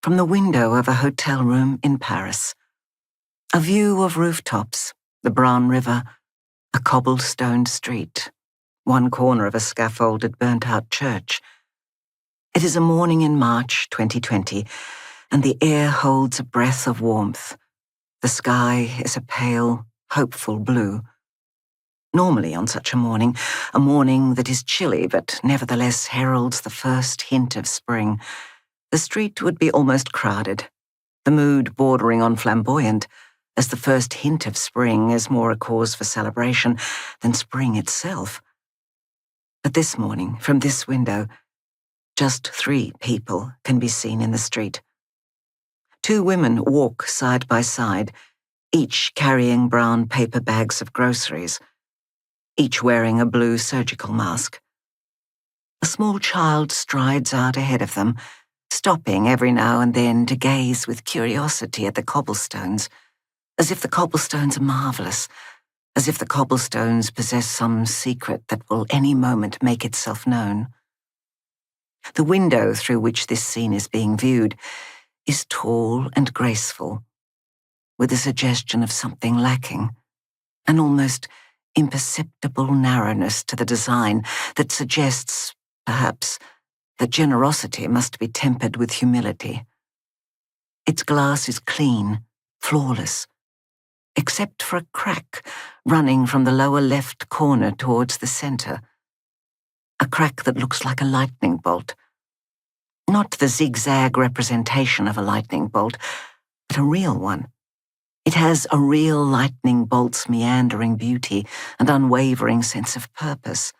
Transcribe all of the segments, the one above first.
from the window of a hotel room in Paris. A view of rooftops, the Brown River, a cobblestoned street, one corner of a scaffolded burnt-out church. It is a morning in March 2020, and the air holds a breath of warmth. The sky is a pale, hopeful blue. Normally on such a morning that is chilly but nevertheless heralds the first hint of spring, the street would be almost crowded, the mood bordering on flamboyant, as the first hint of spring is more a cause for celebration than spring itself. But this morning, from this window, just 3 people can be seen in the street. 2 women walk side by side, each carrying brown paper bags of groceries, each wearing a blue surgical mask. A small child strides out ahead of them, stopping every now and then to gaze with curiosity at the cobblestones, as if the cobblestones are marvelous, as if the cobblestones possess some secret that will any moment make itself known. The window through which this scene is being viewed is tall and graceful, with a suggestion of something lacking, an almost imperceptible narrowness to the design that suggests, perhaps, that generosity must be tempered with humility. Its glass is clean, flawless, except for a crack running from the lower left corner towards the center. A crack that looks like a lightning bolt. Not the zigzag representation of a lightning bolt, but a real one. It has a real lightning bolt's meandering beauty and unwavering sense of purpose.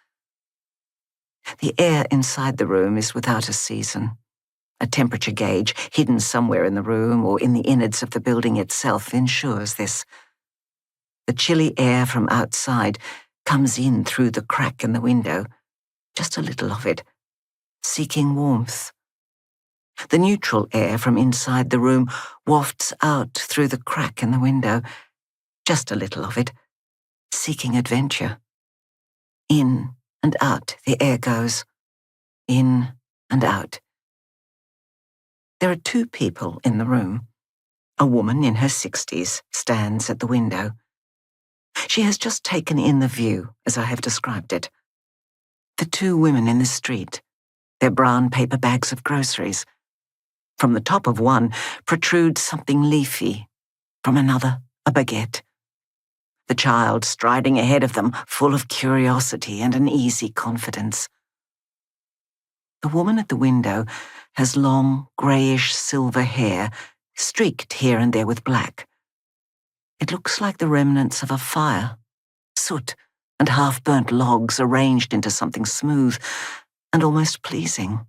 The air inside the room is without a season. A temperature gauge hidden somewhere in the room or in the innards of the building itself ensures this. The chilly air from outside comes in through the crack in the window, just a little of it, seeking warmth. The neutral air from inside the room wafts out through the crack in the window, just a little of it, seeking adventure. In and out the air goes, in and out. There are 2 people in the room. A woman in her 60s stands at the window. She has just taken in the view, as I have described it. The 2 women in the street, their brown paper bags of groceries. From the top of one protrudes something leafy, from another a baguette. The child striding ahead of them, full of curiosity and an easy confidence. The woman at the window has long, greyish silver hair, streaked here and there with black. It looks like the remnants of a fire, soot and half-burnt logs arranged into something smooth and almost pleasing.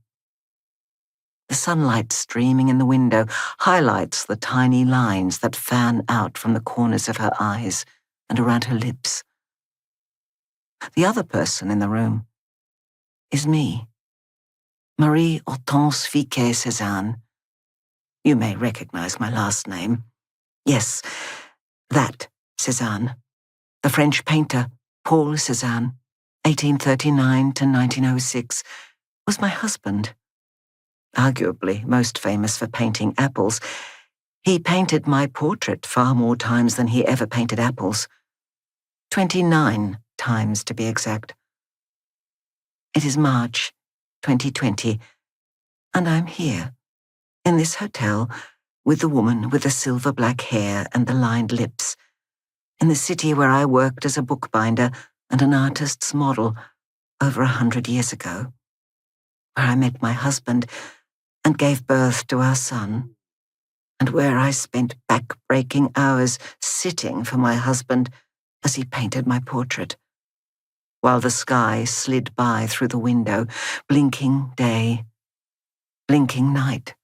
The sunlight streaming in the window highlights the tiny lines that fan out from the corners of her eyes and around her lips. The other person in the room is me, Marie Hortense Cezanne. You may recognize my last name. Yes, that Cezanne, the French painter Paul Cezanne, 1839 to 1906, was my husband. Arguably most famous for painting apples, he painted my portrait far more times than he ever painted apples. 29 times to be exact. It is March 2020, and I'm here, in this hotel, with the woman with the silver-black hair and the lined lips, in the city where I worked as a bookbinder and an artist's model over 100 years ago, where I met my husband and gave birth to our son, and where I spent back-breaking hours sitting for my husband as he painted my portrait, while the sky slid by through the window, blinking day, blinking night.